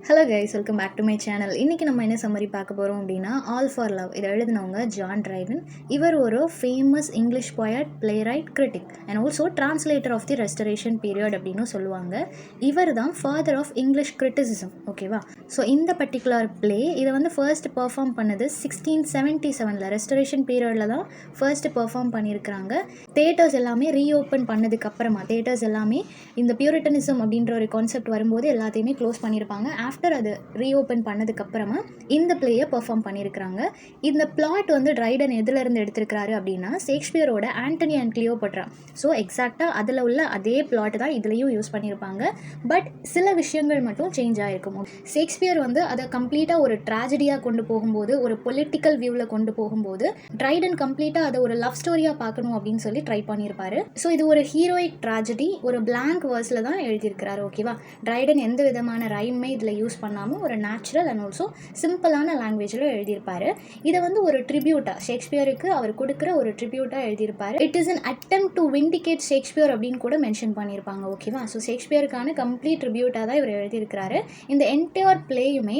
Hello guys, welcome back to my channel. இன்றைக்கி நம்ம என்ன சம்மரி பார்க்க போகிறோம் அப்படின்னா ஆல் ஃபார் லவ். இதை எழுதினவங்க ஜான் ட்ரைடன். இவர் ஒரு famous English poet, play, critic and also translator of the restoration period அப்படின்னு சொல்லுவாங்க. இவர் தான் ஃபாதர் ஆஃப் இங்கிலீஷ் கிரிட்டிசிசம். ஓகேவா? ஸோ இந்த பர்டிகுலர் பிளே இதை வந்து ஃபர்ஸ்ட் பெர்ஃபார்ம் பண்ணது 1677 ரெஸ்டரேஷன் பீரியடில் தான் ஃபர்ஸ்ட் பெர்ஃபார்ம் பண்ணியிருக்கிறாங்க. தேட்டர்ஸ் எல்லாமே ரீஓப்பன் பண்ணதுக்கப்புறமா, தேட்டர்ஸ் எல்லாமே இந்த பியூரிட்டனிசம் அப்படின்ற ஒரு கான்செப்ட் வரும்போது எல்லாத்தையுமே க்ளோஸ் பண்ணியிருப்பாங்க. ஆஃப்டர் அது ரீஓப்பன் பண்ணதுக்கப்புறமா இந்த பிளேயை பெர்ஃபார்ம் பண்ணியிருக்கிறாங்க. இந்த பிளாட் வந்து ட்ரைடன் எதுலேருந்து எடுத்திருக்கிறாரு அப்படின்னா ஷேக்ஸ்பியரோட ஆண்டனி அண்ட் கிளியோபட்ரா. ஸோ எக்ஸாக்டாக அதில் உள்ள அதே பிளாட் தான் இதுலேயும் யூஸ் பண்ணியிருப்பாங்க. பட் சில விஷயங்கள் மட்டும் சேஞ்ச் ஆகிருக்கும். ஷேக்ஸ்பியர் வந்து அதை கம்ப்ளீட்டாக ஒரு ட்ராஜடியாக கொண்டு போகும்போது, ஒரு பொலிட்டிக்கல் வியூவில் கொண்டு போகும்போது, ட்ரைடன் கம்ப்ளீட்டாக அதை ஒரு லவ் ஸ்டோரியாக பார்க்கணும் அப்படின்னு சொல்லி ட்ரை பண்ணியிருப்பாரு. ஸோ இது ஒரு ஹீரோயிக் ட்ராஜடி, ஒரு பிளாங்க் வேர்ஸில் தான் எழுதியிருக்கிறாரு. ஓகேவா? ட்ரைடன் எந்த விதமான ரைமே இதில் யூஸ் பண்ணாமல் ஒரு நேச்சுரல் அண்ட் ஆல்சோ சிம்பிளான லாங்குவேஜில் எழுதியிருப்பார். இதை வந்து ஒரு ட்ரிபியூட்டாக, ஷேக்ஸ்பியருக்கு அவர் கொடுக்குற ஒரு ட்ரிபியூட்டாக எழுதியிருப்பார். It is an attempt to vindicate Shakespeare அப்படின்னு கூட மென்ஷன் பண்ணியிருப்பாங்க. ஓகேவா? ஸோ ஷேக்ஸ்பியருக்கான கம்ப்ளீட் ட்ரிபியூட்டாக தான் இவர் எழுதியிருக்கிறாரு. இந்த என்டையர் பிளேயுமே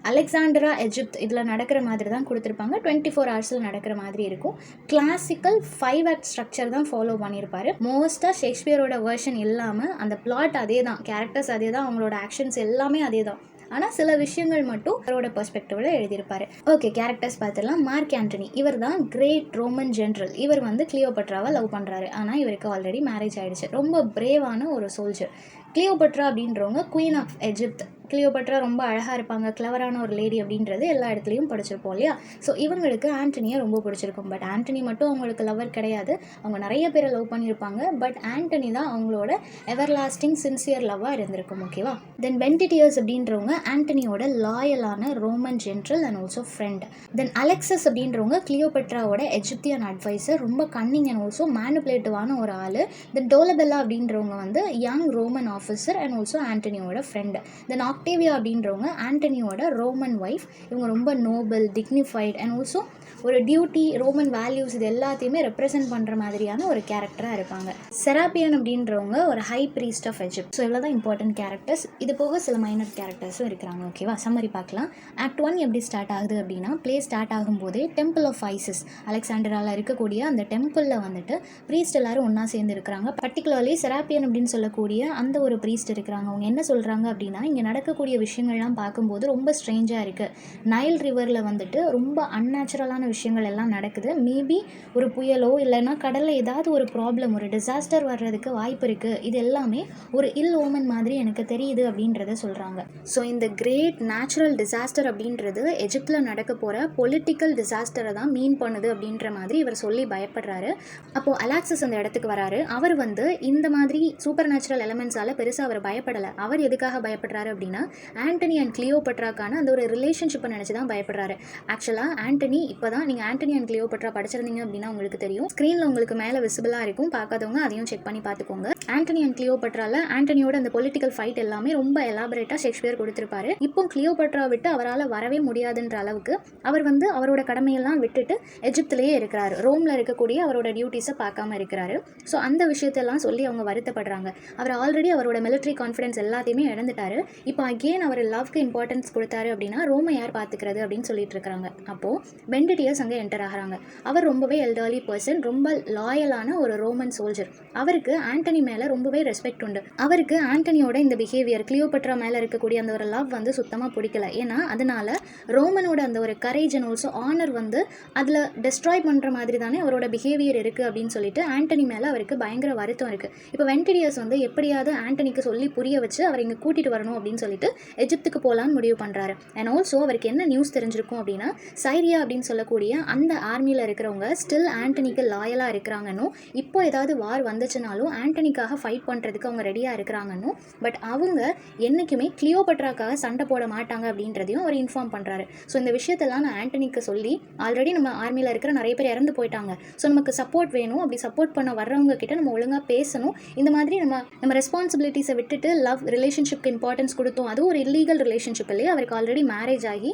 அலெக்சாண்டரா எஜிப்த் இதில் நடக்கிற மாதிரி தான் கொடுத்துருப்பாங்க. 24 ஹவர்ஸில் நடக்கிற மாதிரி இருக்கும். கிளாசிக்கல் 5 ஆக்ட் ஸ்ட்ரக்சர் தான் ஃபாலோ பண்ணியிருப்பாரு. மோஸ்ட்டாக ஷேக்ஸ்பியரோட வெர்ஷன் இல்லாமல் அந்த பிளாட் அதே தான், கேரக்டர்ஸ் அதே தான், அவங்களோட ஆக்ஷன்ஸ் எல்லாமே அதே தான். ஆனால் சில விஷயங்கள் மட்டும் அவரோட பெர்ஸ்பெக்டிவில் எழுதியிருப்பாரு. ஓகே, கேரக்டர்ஸ் பார்த்துடலாம். மார்க் ஆண்டனி, இவர் தான் கிரேட் ரோமன் ஜென்ரல். இவர் வந்து கிளியோபட்ராவை லவ் பண்ணுறாரு. ஆனால் இவருக்கு ஆல்ரெடி மேரேஜ் ஆகிடுச்சு. ரொம்ப பிரேவான ஒரு சோல்ஜர். கிளியோபட்ரா அப்படின்றவங்க குயின் ஆஃப் எஜிப்த். கிளியோபட்ரா ரொம்ப அழகாக இருப்பாங்க, கிளவரான ஒரு லேடி அப்படின்றது எல்லா இடத்துலையும் படிச்சிருப்போம் இல்லையா? ஸோ இவங்களுக்கு ஆண்டனியை ரொம்ப பிடிச்சிருக்கும். பட் ஆண்டனி மட்டும் அவங்களுக்கு லவர் கிடையாது, அவங்க நிறைய பேரை லவ் பண்ணியிருப்பாங்க. பட் ஆண்டனி தான் அவங்களோட எவர் லாஸ்டிங் சின்சியர் லவ்வாக இருந்திருக்கும். ஓகேவா? தென் வென்டிடியர்ஸ் அப்படின்றவங்க ஆண்டனியோட லாயலான Roman general and also friend. Then Alexas அப்படின்றவங்க கிளியோபட்ராவோட எஜிப்தியன் அட்வைசர், ரொம்ப கன்னிங் அண்ட் ஆல்சோ மேனிபுலேட்டிவான ஒரு ஆள். தென் டோலபெல்லா அப்படின்றவங்க வந்து young Roman officer and also ஆண்டனியோட ஃப்ரெண்ட். தென் ஆக்டேவியா அப்படின்றவங்க ஆண்டனியோட ரோமன் ஒய்ஃப். இவங்க ரொம்ப நோபல், டிக்னிஃபைட் அண்ட் ஆல்சோ ஒரு டியூட்டி, ரோமன் வேல்யூஸ் இது எல்லாத்தையுமே ரெப்ரசென்ட் பண்ணுற மாதிரியான ஒரு கேரக்டராக இருப்பாங்க. செராப்பியன் அப்படின்றவங்க ஒரு high priest of Egypt. So இவ்வளோ தான் இம்பார்ட்டன்ட் கேரக்டர்ஸ். இது போக சில மைனர் கேரக்டர்ஸும் இருக்கிறாங்க. ஓகேவா? சம்மரி பார்க்கலாம். ஆக்ட் 1 எப்படி ஸ்டார்ட் ஆகுது அப்படின்னா, பிளே ஸ்டார்ட் ஆகும்போதே டெம்பிள் ஆஃப் ஐசிஸ், அலெக்சாண்டராவில் இருக்கக்கூடிய அந்த டெம்பிளில் வந்துட்டு ப்ரீஸ்ட் எல்லாரும் ஒன்றா சேர்ந்து இருக்கிறாங்க. பர்டிகுலர்லி செராப்பியன் அப்படின்னு சொல்லக்கூடிய அந்த ஒரு ப்ரீஸ்ட் இருக்கிறாங்க. அவங்க என்ன சொல்கிறாங்க அப்படின்னா, இங்கே நடக்கக்கூடிய விஷயங்கள்லாம் பார்க்கும்போது ரொம்ப ஸ்ட்ரேஞ்சாக இருக்குது. நைல் ரிவரில் வந்துட்டு ரொம்ப அன்நேச்சுரலான விஷயங்கள் எல்லாம் நடக்குது. மேபி ஒரு புயலோ இல்லைன்னா கடலில் ஏதாவது ஒரு ப்ராப்ளம், ஒரு டிசாஸ்டர் வர்றதுக்கு வாய்ப்பு இருக்குது. இது எல்லாமே ஒரு இல் ஓமன் மாதிரி எனக்கு தெரியுது அப்படின்றத சொல்கிறாங்க. ஸோ இந்த கிரேட் நேச்சுரல் டிசாஸ்டர் அப்படின்றது எஜிப்தில் நடக்க போகிற பொலிட்டிக்கல் டிசாஸ்டரை தான் மீன் பண்ணுது அப்படின்ற மாதிரி இவர் சொல்லி பயப்படுறாரு. அப்போது அலாக்சஸ் அந்த இடத்துக்கு வராரு. அவர் வந்து இந்த மாதிரி சூப்பர் நேச்சுரல் எலமெண்ட்ஸால் பெருசாக அவர் பயப்படலை. அவர் எதுக்காக பயப்படுறாரு அப்படின்னா, ஆண்டனி அண்ட் கிளியோபட்ராக்கான அந்த ஒரு ரிலேஷன்ஷிப்பை நினச்சி தான் பயப்படுறாரு. ஆக்சுவலாக ஆண்டனி இப்போ தான், நீங்கள் ஆண்டனி அண்ட் கிளியோபட்ரா படிச்சிருந்தீங்க அப்படின்னா உங்களுக்கு தெரியும். ஸ்க்ரீனில் உங்களுக்கு மேலே விசிபிளாக இருக்கும், பார்க்காதவங்க அதையும் செக் பண்ணி பார்த்துக்கோங்க. ஆண்டனி அண்ட் கிளியோபட்ராவில் ஆண்டனியோட அந்த பொலிட்டிக்கல் ஃபைட் எல்லாமே ரொம்ப எலாபரேட்டாக ஷேக்ஸ்பியர் கொடுத்துருப்பாரு. இப்போ கிளியோபட்ரா விட்டு அவரால் வரவே முடியாதுன்ற அளவுக்கு அவர் வந்து அவரோட கடமையெல்லாம் விட்டுட்டு எஜிப்திலேயே இருக்கிறாரு. ரோமில் இருக்கக்கூடிய அவரோட டியூட்டிஸை பார்க்காம இருக்கிறாரு. ஸோ அந்த விஷயத்தெல்லாம் சொல்லி அவங்க வருத்தப்படுறாங்க. அவர் ஆல்ரெடி அவரோட மிலிட்ரி கான்ஃபிடன்ஸ் எல்லாத்தையுமே இழந்துட்டாரு. இப்போ அகெயின் அவர் லவ்க்கு இம்பார்ட்டன்ஸ் கொடுத்தாரு அப்படின்னா ரோமை யார் பார்த்துக்கிறது அப்படின்னு சொல்லிட்டு இருக்காங்க. அப்போது வென்டிடியர்ஸ் அங்கே என்டர் ஆகிறாங்க. அவர் ரொம்பவே எல்டர்லி பர்சன், ரொம்ப லாயலான ஒரு ரோமன் சோல்ஜர். அவருக்கு ஆண்டனி மேலே ரொம்பவே ரெஸ்பெக்ட் உண்டு. அவருக்கு ஆண்டனியோட இந்த பிஹேவியர், கிளியோபட்ரா மேலே இருக்கக்கூடிய அந்த ஒரு லவ் வந்து சுத்தமாக பிடிக்கல. ஏன்னா அதனால ரோமனோட அந்த ஒரு கரேஜ் அண்ட் ஆல்சோ ஆனர் வந்து அதில் டெஸ்ட்ராய் பண்ணுற மாதிரி தானே அவரோட பிஹேவியர் இருக்குது அப்படின்னு சொல்லிட்டு ஆண்டனி மேலே அவருக்கு பயங்கர வருத்தம் இருக்குது. இப்போ வென்டிடியர்ஸ் வந்து எப்படியாவது ஆண்டனிக்கு சொல்லி புரிய வச்சு அவர் இங்கே கூட்டிகிட்டு வரணும் அப்படின்னு சொல்லிட்டு எஜிப்துக்கு போகலான்னு முடிவு பண்ணுறாரு. அண்ட் ஆல்சோ அவருக்கு என்ன நியூஸ் தெரிஞ்சிருக்கும் அப்படின்னா, சைரியா அப்படின்னு சொல்லக்கூடிய அந்த ஆர்மியில் இருக்கிறவங்க ஸ்டில் ஆண்டனிக்கு லாயலாக இருக்கிறாங்கன்னு, இப்போ ஏதாவது வார் வந்துச்சுனாலும் ஆண்டனிக்காக ஃபைட் பண்ணுறதுக்கு அவங்க ரெடியாக இருக்கிறாங்கன்னு, பட் அவங்க என்றைக்குமே கிளியோபட்ராக்காக சண்டை போட மாட்டாங்க அப்படின்றதையும் அவர் இன்ஃபார்ம் பண்ணுறாரு. ஸோ இந்த விஷயத்தெல்லாம் நான் ஆண்டனிக்கு சொல்லி, ஆல்ரெடி நம்ம ஆர்மியில் இருக்கிற நிறைய பேர் இறந்து போயிட்டாங்க, ஸோ நமக்கு சப்போர்ட் வேணும், அப்படி சப்போர்ட் பண்ண வர்றவங்க கிட்ட நம்ம ஒழுங்காக பேசணும். இந்த மாதிரி நம்ம ரெஸ்பான்சிபிலிட்டிஸை விட்டுட்டு லவ் ரிலேஷன்ஷிப்க்கு இம்பார்ட்டன்ஸ் கொடுத்தோம். அதுவும் ஒரு இல்லீகல் ரிலேஷன்ஷிப் இல்லையா, அவருக்கு ஆல்ரெடி மேரேஜ் ஆகி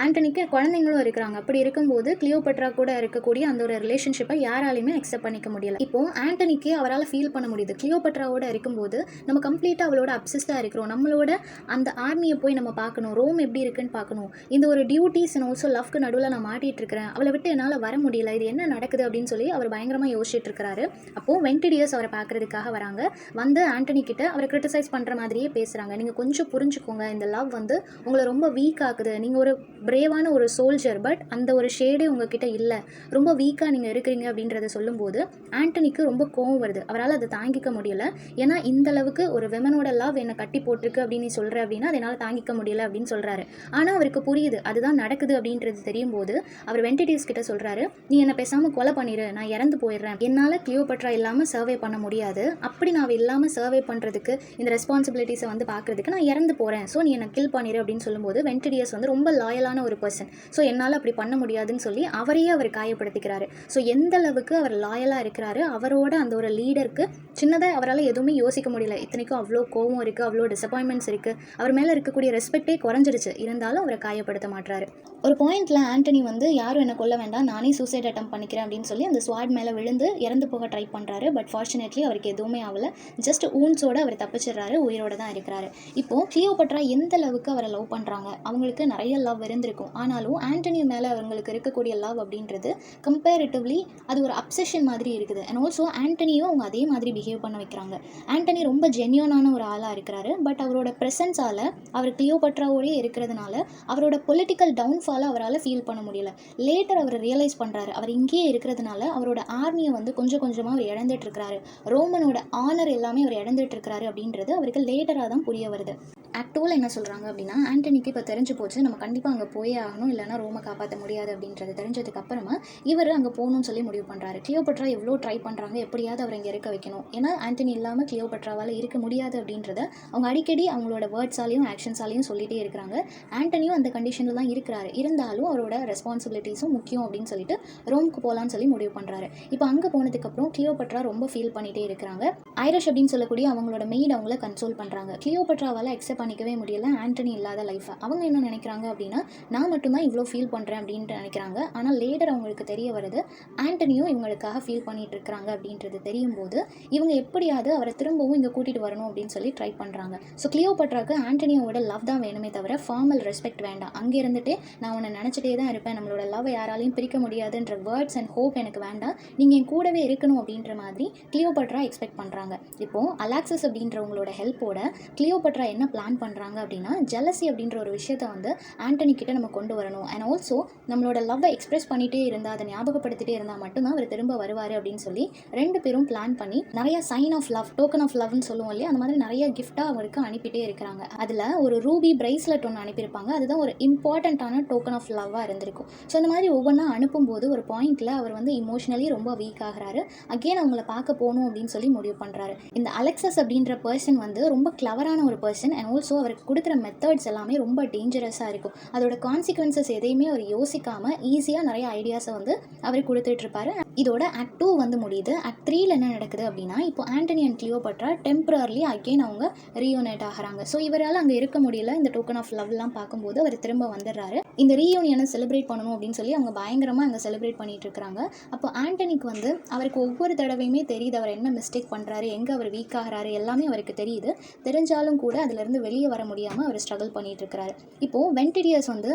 ஆண்டனிக்கு குழந்தைங்களும் இருக்கிறாங்க. அப்படி இருக்கும்போது கிளியோபட்ரா கூட இருக்கக்கூடிய அந்த ஒரு ரிலேஷன்ஷிப்பை யாராலையுமே அக்செப்ட் பண்ணிக்க முடியல. இப்போ ஆண்டனிக்கு அவரால் ஃபீல் பண்ண முடியுது, கிளியோபட்ராவோட இருக்கும்போது நம்ம கம்ப்ளீட்டாக அவளோட அப்சஸ்டாக இருக்கிறோம், நம்மளோட அந்த ஆர்மியை போய் நம்ம பார்க்கணும், ரோம் எப்படி இருக்குன்னு பார்க்கணும், இந்த ஒரு டியூட்டிஸ் அண்ட் ஆல்சோ லவ்க்கு நடுவில் நான் மாட்டிகிட்டு இருக்கிறேன், அவளை விட்டு என்னால் வர முடியல, இது என்ன நடக்குது அப்படின்னு சொல்லி அவர் பயங்கரமாக யோசிச்சுட்டு இருக்கிறாரு. அப்போது வென்டிடியஸ் அவரை பார்க்கறதுக்காக வராங்க. வந்து ஆண்டனி கிட்ட அவரை கிரிட்டிசைஸ் பண்ணுற மாதிரியே பேசுகிறாங்க. நீங்கள் கொஞ்சம் புரிஞ்சுக்கோங்க, இந்த லவ் வந்து உங்களை ரொம்ப வீக் ஆகுது, நீங்கள் ஒரு பிரேவான ஒரு சோல்ஜர், பட் அந்த ஒரு ஷேடே உங்ககிட்ட இல்லை, ரொம்ப வீக்காக நீங்கள் இருக்கிறீங்க அப்படின்றத சொல்லும்போது ஆண்டனிக்கு ரொம்ப கோவம் வருது. அவரால் அதை தாங்கிக்க முடியல. ஏன்னா இந்த அளவுக்கு ஒரு விமனோட லவ் என்னை கட்டி போட்டிருக்கு அப்படின்னு நீ சொல்கிற அப்படின்னா அதை என்னால் தாங்கிக்க முடியல அப்படின்னு சொல்கிறாரு. ஆனால் அவருக்கு புரியுது அதுதான் நடக்குது அப்படின்றது தெரியும் போது அவர் வென்டிடியஸ் கிட்ட சொல்கிறாரு, நீ என்னை பேசாமல் கொலை பண்ணிடு, நான் இறந்து போயிடுறேன், என்னால் கிளியோபட்ரா இல்லாமல் சர்வே பண்ண முடியாது, அப்படி நான் இல்லாமல் சர்வே பண்ணுறதுக்கு இந்த ரெஸ்பான்சிபிலிட்டிஸை வந்து பார்க்குறதுக்கு நான் இறந்து போகிறேன், ஸோ நீ என்னை கில் பண்ணிடு அப்படின்னு சொல்லும்போது வென்டிடியஸ் வந்து ரொம்ப லாயலான ஒரு பர்சன், ஸோ என்னால் அப்படி பண்ண முடியாதுன்னு சொல்லி அவரையே அவர் காயப்படுத்திக்கிறாரு. ஸோ எந்த அளவுக்கு அவர் லாயலாக இருக்கிறாரு, அவரோட அந்த ஒரு லீடருக்கு சின்னதாக அவரால் எதுவுமே யோசிக்க முடியல. இத்தனைக்கும் அவ்வளோ கோவம் இருக்குது, அவ்வளோ டிசப்பாயின்மெண்ட்ஸ் இருக்குது, அவர் மேலே இருக்கக்கூடிய ரெஸ்பெக்டே குறைஞ்சிருச்சு, இருந்தாலும் அவரை காயப்படுத்த மாட்டாரு. ஒரு பாயிண்டில் ஆண்டனி வந்து யாரும் என்னை கொல்ல வேண்டாம், நானே சூசைட் அட்டம் பண்ணிக்கிறேன் அப்படின்னு சொல்லி அந்த ஸ்வாட் மேலே விழுந்து இறந்து போக ட்ரை பண்ணுறாரு. பட் ஃபார்ச்சுனேட்லி அவருக்கு எதுவுமே ஆகலை, ஜஸ்ட் ஊன்ஸோடு அவர் தப்பிச்சிடுறாரு, உயிரோடு தான் இருக்கிறாரு. இப்போது கிளியோபட்ரா எந்த அளவுக்கு அவரை லவ் பண்ணுறாங்க, அவங்களுக்கு நிறைய லவ் இருந்திருக்கும், ஆனாலும் ஆண்டனி மேலே அவங்களுக்கு இருக்கக்கூடிய லவ் அப்படின்றது கம்பேரிட்டிவ்லி அது ஒரு அப்சஷன் மாதிரி இருக்குது. அண்ட் ஆல்சோ ஆண்டனியும் அவங்க அதே மாதிரி பிஹேவ் பண்ண வைக்கிறாங்க. ஆண்டனி ரொம்ப ஜென்யூனான ஒரு ஆளாக இருக்கிறாரு, பட் அவரோட ப்ரெசன்ஸால் அவர் கிளியோபட்ராவோடய இருக்கிறதுனால அவரோட பொலிட்டிக்கல் டவுன்ஃபாலை அவரால் ஃபீல் பண்ண முடியல. லேட்டர் அவர் ரியலைஸ் பண்ணுறாரு, அவர் இங்கேயே இருக்கிறதுனால அவரோட ஆர்மியை வந்து கொஞ்சம் கொஞ்சமாக அவர் இழந்துட்டு இருக்கிறாரு, ரோமனோட ஆனர் எல்லாமே அவர் இழந்துட்டு இருக்கிறாரு அப்படின்றது அவருக்கு லேட்டராக தான் புரிய வருது. ஆக்ட் 2ல் என்ன சொல்கிறாங்க அப்படின்னா, ஆண்டனிக்கு இப்போ தெரிஞ்சு போச்சு நம்ம கண்டிப்பாக அங்கே போயே ஆகணும், இல்லைனா ரோமை காப்பாற்ற முடியாது அப்படின்றது தெரிஞ்சதுக்கு அப்புறமா இவர் அங்கே போகணும்னு சொல்லி முடிவு பண்ணுறாரு. கிளியோபட்ரா எவ்வளோ ட்ரை பண்ணுறாங்க, எப்படியாவது அவரை இங்கே இருக்க வைக்கணும், ஏன்னா ஆண்டனி இல்லாமல் கிளியோபட்ராவால் இருக்க முடியாது அப்படின்றத அவங்க அடிக்கடி அவங்களோட வேர்ட்ஸாலையும் ஆக்ஷன்ஸாலையும் சொல்லிகிட்டே இருக்கிறாங்க. ஆண்டனியும் அந்த கண்டிஷனில் தான் இருக்கிறாரு, இருந்தாலும் அவரோட ரெஸ்பான்சிபிலிட்டிஸும் முக்கியம் அப்படின்னு சொல்லிட்டு ரோமுக்கு போகலான்னு சொல்லி முடிவு பண்ணுறாரு. இப்போ அங்கே போனதுக்கப்புறம் கிளியோபட்ரா ரொம்ப ஃபீல் பண்ணிகிட்டே இருக்கிறாங்க. ஐரிஷ் அப்படின்னு சொல்லக்கூடிய அவங்களோட மெய்ட் அவங்கள கன்சோல் பண்ணுறாங்க. கிளியோபட்ராவால் அக்செப்ட் பண்ணிக்கவே முடியல ஆண்டனி இல்லாத லைஃப்பை. அவங்க என்ன நினைக்கிறாங்க அப்படின்னா, நான் மட்டும்தான் இவ்வளோ ஃபீல் பண்ணுறேன் அப்படின்ட்டு நினைக்கிறாங்க. ஆனால் லேட்டர் அவங்களுக்கு தெரிய வருது ஆண்டனியும் இவங்களுக்காக ஃபீல் பண்ணிட்டு இருக்கிறாங்க அப்படின்றது தெரியும் போது இவங்க எப்படியாவது அவரை திரும்பவும் இங்கே கூட்டிகிட்டு வரணும் அப்படின்னு சொல்லி ட்ரை பண்ணுறாங்க. ஸோ கிளியோபட்ராக்கு ஆண்டனியோட லவ் தான் வேணுமே தவிர ஃபார்மல் ரெஸ்பெக்ட் வேண்டாம். அங்கே இருந்துட்டு நான் உன்னை நினச்சிட்டே தான் இருப்பேன், நம்மளோட லவ் யாராலையும் பிரிக்க முடியாதுன்ற வேர்ட்ஸ் அண்ட் ஹோப் எனக்கு வேண்டாம், நீங்கள் என் கூடவே இருக்கணும் அப்படின்ற மாதிரி கிளியோபட்ரா எக்ஸ்பெக்ட் பண்ணுறாங்க. இப்போது அலாக்சஸ் அப்படின்றவங்களோட ஹெல்ப்போட கிளியோபட்ரா என்ன பிளான் பண்ணுறாங்க அப்படின்னா, ஜெலசி அப்படின்ற ஒரு விஷயத்தை வந்து ஆண்டனி கிட்ட நம்ம கொண்டு வரணும், அண்ட் ஆல்சோ நம்மளோட லவ்வை எக்ஸ்பிரஸ் பண்ணிகிட்டே இருந்தால் அதை ஞாபகப்படுத்திட்டே இருந்தால் மட்டும்தான் அவர் திரும்ப வருவார் அப்படின்னு சொல்லி ரெண்டு பேரும் பிளான் பண்ணி நிறைய sign of love, token of லவ்னு சொல்லுவோம் இல்லையா, அந்த மாதிரி நிறைய கிஃப்டாக அவருக்கு அனுப்பிட்டே இருக்கிறாங்க. அதில் ஒரு ரூபி பிரைஸ்லெட் ஒன்று அனுப்பியிருப்பாங்க, அதுதான் ஒரு இம்பார்ட்டண்ட்டான டோக்கன் ஆஃப் லவ்வாக இருந்திருக்கும். ஸோ இந்த மாதிரி ஒவ்வொன்றா அனுப்பும்போது ஒரு பாயிண்டில் அவர் வந்து இமோஷனலி ரொம்ப வீக் ஆகிறாரு. அகெயின் அவங்கள பார்க்க போகணும் அப்படின்னு சொல்லி முடிவு பண்ணுறாரு. இந்த அலெக்சஸ் அப்படின்ற பர்சன் வந்து ரொம்ப கிளவரான ஒரு பர்சன், அண்ட் ஆல்சோ அவருக்கு கொடுக்குற மெத்தட்ஸ் எல்லாமே ரொம்ப டேஞ்சரஸாக இருக்கும். அதோட கான்சிக்வன்சஸ் எதையுமே அவர் யோசிக்காமல் ஈஸியாக நிறைய ஐடியாஸை வந்து அவர் கொடுத்துட்ருப்பாரு. இதோட ஆக்ட் 2 வந்து முடியுது. ஆக்ட் 3ல் என்ன நடக்குது அப்படின்னா, இப்போ Antony and Cleopatra temporarily again அவங்க ரீயூனைட் ஆகிறாங்க. ஸோ இவரால் அங்கே இருக்க முடியல. இந்த டோக்கன் ஆஃப் லவ்லாம் பார்க்கும்போது அவர் திரும்ப வந்துடுறாரு. இந்த ரீயூனியனை செலிப்ரேட் பண்ணணும் அப்படின்னு சொல்லி அவங்க பயங்கரமாக அங்கே செலிப்ரேட் பண்ணிட்டு இருக்கிறாங்க. அப்போ ஆண்டனிக்கு வந்து அவருக்கு ஒவ்வொரு தடவையுமே தெரியுது அவர் என்ன மிஸ்டேக் பண்ணுறாரு, எங்கே அவர் வீக் ஆகிறாரு எல்லாமே அவருக்கு தெரியுது. தெரிஞ்சாலும் கூட அதிலிருந்து வெளியே வர முடியாமல் அவர் ஸ்ட்ரகிள் பண்ணிட்டு இருக்கிறாரு. இப்போது வென்டிடியஸ் வந்து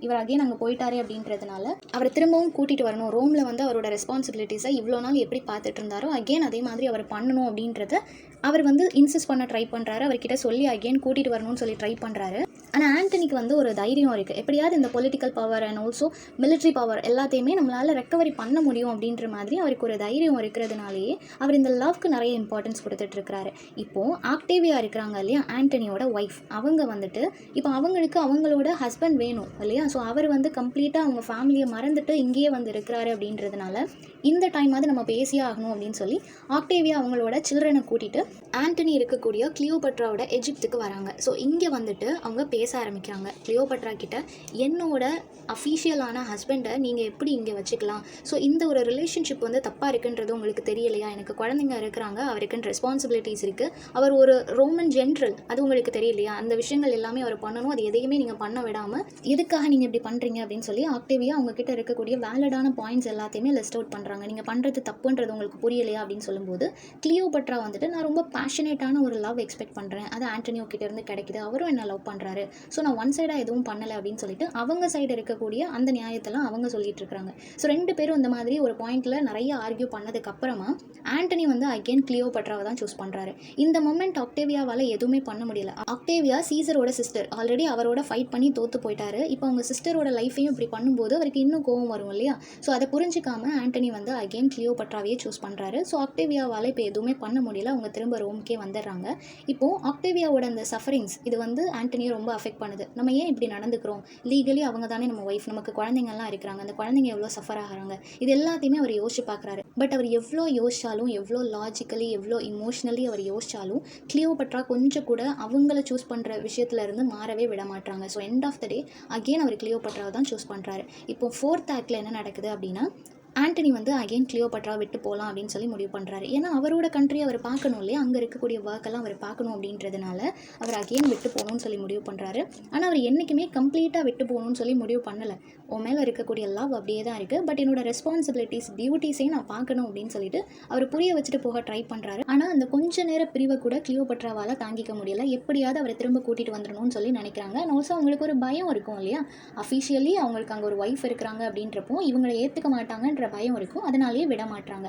இவர் அகெயின் அங்கே போயிட்டாரு அப்படின்றதுனால அவரை திரும்பவும் கூட்டிகிட்டு வரணும், ரோமில் வந்து அவரோட ரெஸ்பான்சிபிலிட்டிஸை இவ்வளோ நாள் எப்படி பார்த்துட்டு இருந்தாரோ அகெயின் அதே மாதிரி அவர் பண்ணணும் அப்படின்றத அவர் வந்து இன்சிஸ்ட் பண்ண ட்ரை பண்ணுறாரு. அவர்கிட்ட சொல்லி அகெயின் கூட்டிகிட்டு வரணும்னு சொல்லி ட்ரை பண்ணுறாரு. ஆனால் ஆண்டனிக்கு வந்து ஒரு தைரியம் இருக்குது, எப்படியாவது இந்த political power and also military power எல்லாத்தையுமே நம்மளால் ரெக்கவரி பண்ண முடியும் அப்படின்ற மாதிரி அவருக்கு ஒரு தைரியம் இருக்கிறதுனாலேயே அவர் இந்த லவ்க்கு நிறைய இம்பார்ட்டன்ஸ் கொடுத்துட்ருக்கிறாரு. இப்போது ஆக்டேவியா இருக்கிறாங்க இல்லையா, ஆண்டனியோட ஒய்ஃப், அவங்க வந்துட்டு இப்போ அவங்களுக்கு அவங்களோட ஹஸ்பண்ட் வேணும் இல்லையா, ஸோ அவர் வந்து கம்ப்ளீட்டாக அவங்க ஃபேமிலியை மறந்துட்டு இங்கேயே வந்து இருக்கிறாரு அப்படின்றதுனால இந்த டைமாவது நம்ம பேசியே ஆகணும் அப்படின்னு சொல்லி ஆக்டேவியா அவங்களோட சில்ட்ரனை கூட்டிகிட்டு ஆண்டனி இருக்கக்கூடிய கிளியோபட்ராவோட எஜிப்துக்கு வராங்க. ஸோ இங்கே வந்துட்டு அவங்க பேச ஆரம்பிக்கிறாங்க கிளியோபட்ரா கிட்ட. என்னோட அஃபீஷியலான ஹஸ்பண்டை நீங்கள் எப்படி இங்கே வச்சுக்கலாம்? ஸோ இந்த ஒரு ரிலேஷன்ஷிப் வந்து தப்பாக இருக்குன்றது உங்களுக்கு தெரியலையா? எனக்கு குழந்தைங்க இருக்கிறாங்க, அவருக்குன்னு ரெஸ்பான்சிபிலிட்டிஸ் இருக்குது, அவர் ஒரு ரோமன் ஜென்ரல், அது உங்களுக்கு தெரியலையா? அந்த விஷயங்கள் எல்லாமே அவர் பண்ணணும், அது எதையுமே நீங்கள் பண்ண விடாமல் எதுக்காக நீங்கள் இப்படி பண்ணுறீங்க அப்படின்னு சொல்லி ஆக்டேவியா அவங்கக்கிட்ட இருக்கக்கூடிய வேலிடான பாயிண்ட்ஸ் எல்லாத்தையுமே லிஸ்ட் அவுட் பண்ணுறாங்க. நீங்கள் பண்ணுறது தப்புன்றது உங்களுக்கு புரியலையா அப்படின்னு சொல்லும்போது கிளியோபட்ரா வந்துட்டு, நான் ரொம்ப பேஷனேட்டான ஒரு லவ் எக்ஸ்பெக்ட் பண்ணுறேன், அது ஆண்டனியோ கிட்ட இருந்து கிடைக்குது, அவரும் என்ன லவ் பண்ணுறாரு, ஸோ நான் ஒன் சைடாக எதுவும் பண்ணலை அப்படின்னு சொல்லிட்டு அவங்க சைடு இருக்கக்கூடிய அந்த நியாயத்தெல்லாம் அவங்க சொல்லிட்டு இருக்காங்க. ஸோ ரெண்டு பேரும் இந்த மாதிரி ஒரு பாயிண்ட்ல நிறைய ஆர்கியூ பண்ணதுக்கு அப்புறமா ஆண்டனி வந்து அகைன் கிளியோபட்ராவை தான் சூஸ் பண்ணுறாரு. இந்த மொமெண்ட் ஆக்டேவியாவால் எதுவுமே பண்ண முடியல. ஆக்டேவியா சீசரோட சிஸ்டர், ஆல்ரெடி அவரோட ஃபைட் பண்ணி தோத்து போயிட்டாரு. இப்போ அவங்க சிஸ்டரோட லைஃபையும் இப்படி பண்ணும்போது அவருக்கு இன்னும் கோவம் வரும் இல்லையா? ஸோ அதை புரிஞ்சிக்காம ஆண்டனி வந்து அகைன் கிளியோபட்ராவையே சூஸ் பண்ணுறாரு. ஸோ ஆக்டேவியாவால் இப்போ எதுவுமே பண்ண முடியல, அவங்க திரும்ப ரோம்க்கே வந்துடுறாங்க. இப்போது ஆக்டேவியாவோட அந்த சஃபரிங்ஸ் இது வந்து ஆண்டனியை ரொம்ப அஃபெக்ட் பண்ணுது. நம்ம ஏன் இப்படி நடந்துக்கிறோம்? லீகலி அவங்க தானே நம்ம ஒய்ஃப், நமக்கு குழந்தைங்கள்லாம் இருக்கிறாங்க, அந்த குழந்தைங்க எவ்வளோ சஃபர் ஆகிறாங்க, இது எல்லாத்தையுமே அவர் யோசிச்சு பார்க்குறாரு. பட் அவர் எவ்வளோ யோசிச்சாலும், எவ்வளோ லாஜிக்கலி, எவ்வளோ இமோஷ்னலி அவர் யோசிச்சாலும் கிளியோபட்ரா கொஞ்சம் கூட அவங்கள சூஸ் பண்ணுற விஷயத்துலேருந்து மாறவே விட மாட்டாங்க. So end of the day again அவர் கிளியோபட்ராவை தான் சூஸ் பண்ணுறாரு. இப்போ 4th ஆக்டில் என்ன நடக்குது அப்படின்னா, ஆண்டனி வந்து அகைன் கிளியோபட்ரா விட்டு போகலாம் அப்படின்னு சொல்லி முடிவு பண்ணுறாரு. ஏன்னா அவரோட கண்ட்ரி அவர் பார்க்கணும் இல்லையா, அங்கே இருக்கக்கூடிய ஒர்க்கெல்லாம் அவர் பார்க்கணும் அப்படின்றதுனால அவர் அகைன் விட்டு போகணும்னு சொல்லி முடிவு பண்ணுறாரு. ஆனால் அவர் என்றைக்குமே கம்ப்ளீட்டாக விட்டு போகணும்னு சொல்லி முடிவு பண்ணலை. உன் மேலே இருக்கக்கூடிய லவ் அப்படியே தான் இருக்குது, பட் என்னோட ரெஸ்பான்சிபிலிட்டிஸ், டியூட்டிஸையும் நான் பார்க்கணும் அப்படின்னு சொல்லிட்டு அவர் புரிய வச்சுட்டு போக ட்ரை பண்ணுறாரு. ஆனால் அந்த கொஞ்ச நேர பிரிவை கூட கிளியோபட்ராவால் தாங்கிக்க முடியல. எப்படியாவது அவரை திரும்ப கூட்டிகிட்டு வந்துடணும்னு சொல்லி நினைக்கிறாங்க. அண்ட் ஆல்சோ அவங்களுக்கு ஒரு பயம் இருக்கும் இல்லையா, அஃபிஷியலி அவங்களுக்கு அங்கே ஒரு ஒய்ஃப் இருக்கிறாங்க அப்படின்றப்போ இவங்களை ஏற்றுக்க மாட்டாங்கன்ற பயம் இருக்கும், அதனாலேயே விட மாட்டாங்க.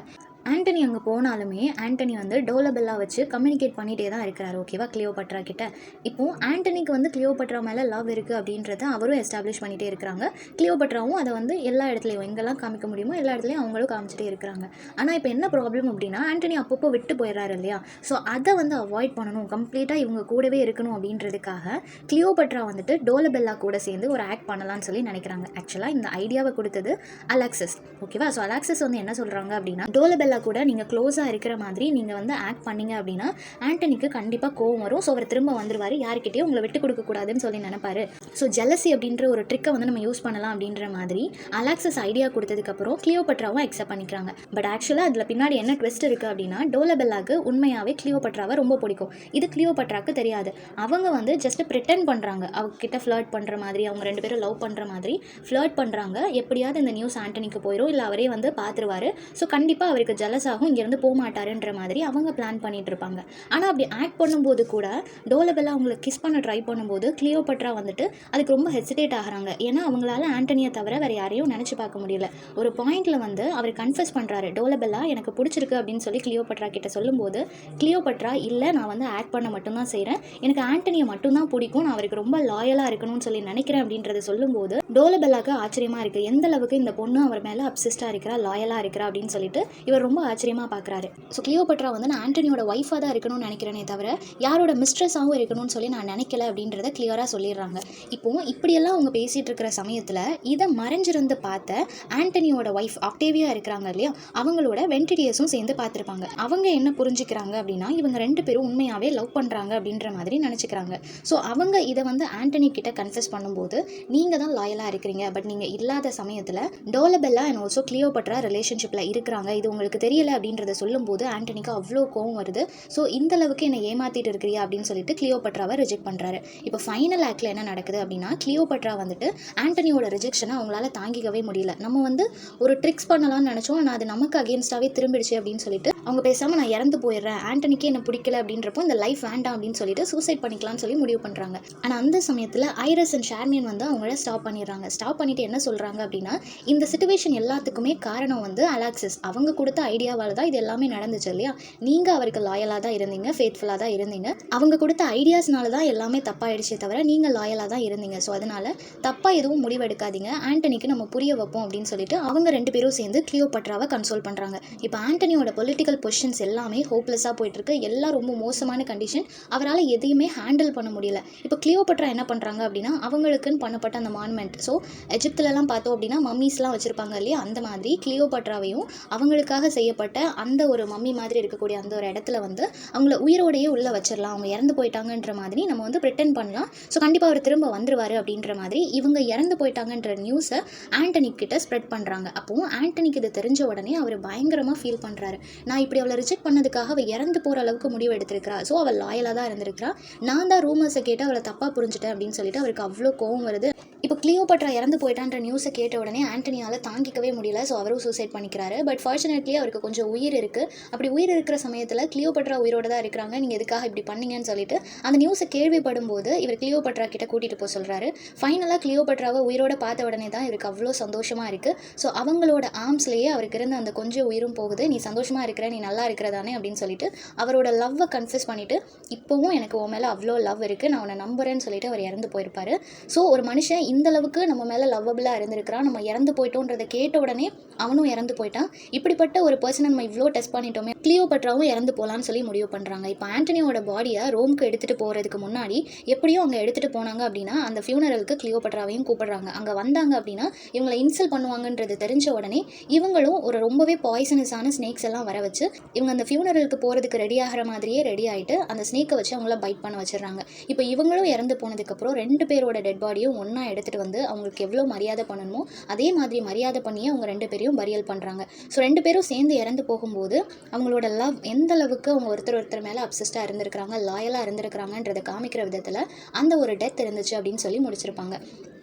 ஆண்டனி அங்கே போனாலுமே ஆண்டனி வந்து டோலபெல்லா வச்சு கம்யூனிகேட் பண்ணிகிட்டே தான் இருக்கிறாரு, ஓகேவா, கிளியோபட்ரா கிட்ட. இப்போது ஆண்டனிக்கு வந்து கிளியோபட்ரா மேலே லவ் இருக்குது அப்படின்றத அவரும் எஸ்டாப்ளிஷ் பண்ணிகிட்டே இருக்கிறாங்க. கிளியோபட்ராவும் அதை வந்து எல்லா இடத்துலையும் எங்கெல்லாம் காமிக்க முடியுமோ எல்லா இடத்துலையும் அவங்களும் காமிச்சிட்டே இருக்கிறாங்க. ஆனால் இப்போ என்ன ப்ராப்ளம் அப்படின்னா, ஆண்டனி அப்பப்போ விட்டு போயிடுறாரு இல்லையா, ஸோ அதை வந்து அவாய்ட் பண்ணணும், கம்ப்ளீட்டாக இவங்க கூடவே இருக்கணும் அப்படின்றதுக்காக கிளியோபட்ரா வந்துட்டு டோலபெல்லா கூட சேர்ந்து ஒரு ஆக்ட் பண்ணலான்னு சொல்லி நினைக்கிறாங்க. ஆக்சுவலாக இந்த ஐடியாவை கொடுத்தது அலெக்சஸ், ஓகேவா. ஸோ அலெக்சஸ் வந்து என்ன சொல்கிறாங்க அப்படின்னா, டோலபெல்லா கூட நீங்கள் க்ளோஸாக இருக்கிற மாதிரி நீங்கள் வந்து ஆக்ட் பண்ணீங்க அப்படின்னா ஆண்டனிக்கு கண்டிப்பாக கோவம் வரும், ஸோ அவர் திரும்ப வந்துடுவார், யார்கிட்டயும் உங்களை விட்டு கொடுக்கக்கூடாதுன்னு சொல்லி நினைப்பாரு. ஸோ ஜெலசி அப்படின்ற ஒரு ட்ரிக்கை வந்து நம்ம யூஸ் பண்ணலாம் அப்படின்ற மாதிரி அலெக்சஸ் ஐடியா கொடுத்ததுக்கப்புறம் கிளியோபட்ராவும் அக்செப்ட் பண்ணிக்கிறாங்க. பட் ஆக்சுவலாக அதில் பின்னாடி என்ன ட்விஸ்ட் இருக்குது அப்படின்னா, டோலபெல்லாக்கு உண்மையாகவே கிளியோபட்ராவை ரொம்ப பிடிக்கும். இது கிளியோபட்ராக்கு தெரியாது. அவங்க வந்து ஜஸ்ட் ப்ரிட்டெண்ட் பண்ணுறாங்க, அவங்க கிட்ட ஃப்ளர்ட் பண்ணுற மாதிரி, அவங்க ரெண்டு பேரும் லவ் பண்ணுற மாதிரி ஃப்ளர்ட் பண்ணுறாங்க. எப்படியாவது இந்த நியூஸ் ஆண்டனிக்கு போயிடும், இல்லை அவரே வந்து பார்த்துருவார், ஸோ கண்டிப்பாக அவருக்கு ஜெலஸ் ஆகும், இங்கேருந்து போக மாட்டாருன்ற மாதிரி அவங்க பிளான் பண்ணிட்டு இருப்பாங்க. ஆனால் அப்படி ஆக்ட் பண்ணும்போது கூட டோலபெல்லா அவங்களை கிஸ் பண்ண ட்ரை பண்ணும்போது கிளியோபட்ரா வந்துட்டு அதுக்கு ரொம்ப ஹெசிடேட் ஆகிறாங்க. ஏன்னா அவங்களால ஆண்டனியை தவிர வேறு யாரையும் நினச்சி பார்க்க முடியல. ஒரு பாயிண்டில் வந்து அவர் கன்ஃபெஸ் பண்ணுறாரு, டோலபெல்லா எனக்கு பிடிச்சிருக்கு அப்படின்னு சொல்லி கிளியோபட்ரா கிட்ட சொல்லும்போது கிளியோபட்ரா, இல்லை நான் வந்து ஆக்ட் பண்ண மட்டும்தான் செய்கிறேன், எனக்கு ஆண்டனியை மட்டும்தான் பிடிக்கும், நான் அவருக்கு ரொம்ப லாயலாக இருக்கணும்னு சொல்லி நினைக்கிறேன் அப்படின்றத சொல்லும்போது டோலபெல்லாக்கு ஆச்சரியமாக இருக்குது, எந்த அளவுக்கு இந்த பொண்ணு அவர் மேலே அப்சிஸ்டாக இருக்கிறா, லாயலாக இருக்கிறா அப்படின்னு சொல்லிட்டு இவர் ரொம்ப ஆச்சரியமாக பார்க்குறாரு. ஸோ கிளியோபட்ரா வந்து நான் ஆண்டனியோட ஒய்ஃபாக தான் இருக்கணும்னு நினைக்கிறேனே தவிர யாரோட மிஸ்ட்ரஸாகவும் இருக்கணும்னு சொல்லி நான் நினைக்கல அப்படின்றத கிளியராக சொல்லிடுறாங்க. இப்போது இப்படியெல்லாம் அவங்க பேசிகிட்டு இருக்கிற சமயத்தில் இதை மறைஞ்சிருந்து பார்த்த ஆண்டனியோட ஒய்ஃப் ஆக்டேவியா இருக்கிறாங்க இல்லையா, அவங்களோட வென்டிடியஸும் சேர்ந்து பார்த்துருப்பாங்க. அவங்க என்ன புரிஞ்சுக்கிறாங்க அப்படின்னா, இவங்க ரெண்டு பேரும் உண்மையாகவே லவ் பண்ணுறாங்க அப்படின்ற மாதிரி நினச்சிக்கிறாங்க. ஸோ அவங்க இதை வந்து ஆண்டனி கிட்ட கன்ஃபெஸ் பண்ணும்போது, நீங்கள் தான் லாயலாக இருக்கிறீங்க, பட் நீங்கள் இல்லாத சமயத்தில் டோலபெல்லா அண்ட் ஆல்சோ கிளியோபட்ரா ரிலேஷன்ஷிப்பில் இருக்கிறாங்க, இது உங்களுக்கு தெரியல அப்படின்றத சொல்லும்போது ஆண்டனிக்கு அவ்வளோ கோவம் வருது. ஸோ இந்த அளவுக்கு என்னை ஏமாற்றிட்டு இருக்கிறியா அப்படின்னு சொல்லிட்டு கிளியோபட்ராவை ரிஜெக்ட் பண்ணுறாரு. இப்போ ஃபைனல் ஆக்டில் என்ன நடக்குது அப்படின்னா, கிளியோபட்ரா வந்துட்டு ஆண்டனியோட ரிஜெக்ஷனை அவங்களால தாங்கிக்கவே முடியல. நம்ம வந்து ஒரு ட்ரிக்ஸ் பண்ணலாம்னு நினச்சோம், ஆனால் அது நமக்கு அகேன்ஸ்டாகவே திரும்பிடுச்சு அப்படின்னு சொல்லிட்டு அவங்க பேசாமல் நான் இறந்து போயிடுறேன், ஆண்டனிக்கே என்ன பிடிக்கல அப்படின்றப்போ இந்த லைஃப் வேண்டாம் அப்படின்னு சொல்லிட்டு சூசைட் பண்ணிக்கலாம்னு சொல்லி முடிவு பண்ணுறாங்க. ஆனால் அந்த சமயத்தில் ஐரஸ் அண்ட் ஷார்மியன் வந்து அவங்கள ஸ்டாப் பண்ணிடுறாங்க. ஸ்டாப் பண்ணிட்டு என்ன சொல்கிறாங்க அப்படின்னா, இந்த சிச்சுவேஷன் எல்லாத்துக்குமே காரணம் வந்து அலெக்சஸ், அவங்க கொடுத்த ஐடியாவால் தான் இது எல்லாமே நடந்துச்சு இல்லையா, நீங்கள் அவருக்கு லாயலாக தான் இருந்தீங்க, ஃபேத்ஃபுல்லாக தான் இருந்தீங்க, அவங்க கொடுத்த ஐடியாஸ்னால தான் எல்லாமே தப்பாயிடுச்சே தவிர நீங்கள் லாயலாக தான் இருந்தீங்க, ஸோ அதனால் தப்பாக எதுவும் முடிவெடுக்காதீங்க, ஆண்டனிக்கு நம்ம புரிய வைப்போம் அப்படின்னு சொல்லிட்டு அவங்க ரெண்டு பேரும் சேர்ந்து கிளியோபட்ராவை கன்சோல் பண்ணுறாங்க. இப்போ ஆண்டனியோட பொலிட்டிக்கல் மெடிக்கல் பொசிஷன்ஸ் எல்லாமே ஹோப்லெஸ்ஸாக போயிட்டுருக்கு. எல்லாம் ரொம்ப மோசமான கண்டிஷன். அவரால் எதையுமே ஹேண்டில் பண்ண முடியல. இப்போ கிளியோபட்ரா என்ன பண்ணுறாங்க அப்படின்னா, அவங்களுக்குன்னு பண்ணப்பட்ட அந்த மானுமெண்ட், ஸோ எஜிப்துலலாம் பார்த்தோம் அப்படின்னா மம்மிஸ்லாம் வச்சுருப்பாங்க இல்லையா, அந்த மாதிரி கிளியோபட்ராவையும் அவங்களுக்காக செய்யப்பட்ட அந்த ஒரு மம்மி மாதிரி இருக்கக்கூடிய அந்த ஒரு இடத்துல வந்து அவங்கள உயிரோடையே உள்ளே வச்சிடலாம், அவங்க இறந்து போயிட்டாங்கன்ற மாதிரி நம்ம வந்து ப்ரிட்டன் பண்ணலாம். ஸோ கண்டிப்பாக அவர் திரும்ப வந்துருவார் அப்படின்ற மாதிரி இவங்க இறந்து போயிட்டாங்கன்ற நியூஸை ஆண்டனி கிட்ட ஸ்ப்ரெட் பண்ணுறாங்க. அப்போது ஆண்டனிக்கு இது தெரிஞ்ச உடனே அவர் பயங்கரமாக ஃபீல் பண்ணுறாரு. நான் இப்படி அவளை ரிஜெக்ட் பண்ணதுக்காக அவள் இறந்து போகிற அளவுக்கு முடிவு எடுத்திருக்கிறா. ஸோ அவள் லாயலாக தான் இருந்திருக்கிறா. நான் தான் ரூமர்ஸை கேட்டு அவளை தப்பாக புரிஞ்சுட்டேன் அப்படின்னு சொல்லிட்டு அவருக்கு அவ்வளோ கோவம் வருது. இப்போ கிளியோபட்ரா இறந்து போயிட்டான்ற நியூஸை கேட்ட உடனே ஆண்டனியால் தாங்கிக்கவே முடியல. ஸோ அவரும் சூசைட் பண்ணிக்கிறாரு. பட் ஃபார்ச்சுனேட்லி அவருக்கு கொஞ்சம் உயிர் இருக்குது. அப்படி உயிர் இருக்கிற சமயத்தில் கிளியோபட்ரா உயிரோடு தான் இருக்கிறாங்க, நீங்கள் எதுக்காக இப்படி பண்ணீங்கன்னு சொல்லிட்டு அந்த நியூஸை கேள்விப்படும் போது இவர் கிளியோபட்ரா கிட்ட கூட்டிகிட்டு போக சொல்கிறாரு. ஃபைனலாக கிளியோபட்ராவை உயிரோட பார்த்த உடனே தான் இவருக்கு அவ்வளோ சந்தோஷமாக இருக்குது. ஸோ அவங்களோட ஆர்ம்ஸ்லேயே அவருக்கு இருந்த அந்த கொஞ்சம் உயிரும் போகுது. நீ சந்தோஷமாக இருக்கிற, நீ நல்லா இருக்கிறதானே அப்படின்னு சொல்லிட்டு அவரோட லவ்வை கன்ஃபெஸ் பண்ணிவிட்டு, இப்போவும் எனக்கு உன் மேலே அவ்வளோ லவ் இருக்குது, நான் உன்னை நம்புறேன்னு சொல்லிட்டு அவர் இறந்து போயிருப்பார். ஸோ ஒரு மனுஷன் இந்த அளவுக்கு நம்ம மேலே லவ்வபிளாக இருந்திருக்கிறான், நம்ம இறந்து போயிட்டோன்றதை கேட்ட உடனே அவனும் இறந்து போயிட்டான். இப்படிப்பட்ட ஒரு பர்சனை நம்ம இவ்வளோ டெஸ்ட் பண்ணிட்டோமே, கிளியோபட்ராவும் இறந்து போகலான்னு சொல்லி முடிவு பண்ணுறாங்க. இப்போ ஆண்டனியோட பாடியை ரோம்க்கு எடுத்துகிட்டு போகிறதுக்கு முன்னாடி எப்படியும் அங்கே எடுத்துகிட்டு போனாங்க அப்படின்னா அந்த ஃபியூனரலுக்கு கிளியோபட்ராவையும் கூப்பிடுறாங்க. அங்கே வந்தாங்க அப்படின்னா இவங்களை இன்சல்ட் பண்ணுவாங்கன்றது தெரிஞ்ச உடனே இவங்களும் ஒரு ரொம்பவே பாய்சனஸான ஸ்னேக்ஸ் எல்லாம் வர வச்சு இவங்க அந்த ஃபியூனரலுக்கு போகிறதுக்கு ரெடி ஆகிற மாதிரியே ரெடி ஆகிட்டு அந்த ஸ்னேக்கை வச்சு அவங்கள பைட் பண்ண வச்சிடுறாங்க. இப்போ இவங்களும் இறந்து போனதுக்கப்புறம் 2 பேரோட டெட் பாடியும் ஒன்றா எடுத்துகிட்டு வந்து அவங்களுக்கு எவ்வளோ மரியாதை பண்ணணுமோ அதே மாதிரி மரியாதை பண்ணியே அவங்க 2 பேரையும் பரியல் பண்ணுறாங்க. ஸோ 2 பேரும் சேர்ந்து இறந்து போகும்போது அவங்களோட லவ் எந்த அளவுக்கு அவங்க ஒருத்தர் மேலே அப்சஸ்டாக இருந்திருக்கிறாங்க, லாயலாக இருந்திருக்கிறாங்கன்றதை காமிக்கிற விதத்தில் அந்த ஒரு டெத் இருந்துச்சு அப்படின்னு சொல்லி முடிச்சிருப்பாங்க.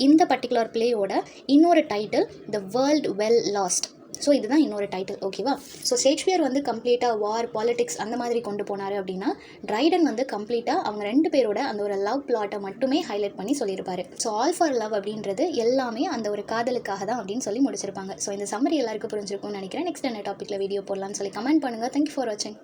இந்த பர்டிகுலர் பிளேயோட இன்னொரு title the world well last. So இதுதான் இன்னொரு டைட்டில், ஓகேவா? ஸோ ஷேக்ஸ்பியர் வந்து கம்ப்ளீட்டாக வார், பாலிடிக்ஸ் அந்த மாதிரி கொண்டு போனார் அப்படின்னா ட்ரைடன் வந்து கம்ப்ளீட்டாக அவங்க 2 பேரோட அந்த ஒரு லவ் பிளாட்டை மட்டுமே ஹைலைட் பண்ணி சொல்லியிருப்பாரு. ஸோ ஆல் ஃபார் லவ் அப்படின்றது எல்லாமே அந்த ஒரு காதலுக்காக தான் அப்படின்னு சொல்லி முடிச்சிருப்பாங்க. ஸோ இந்த சம்மரி எல்லாருக்கும் புரிஞ்சிருக்கும்னு நினைக்கிறேன். நெக்ஸ்ட் என்ன டாப்பிக்கில் வீடியோ போடலாம்னு சொல்லி கமெண்ட் பண்ணுங்கள். தேங்க்யூ ஃபார் வாட்சிங்.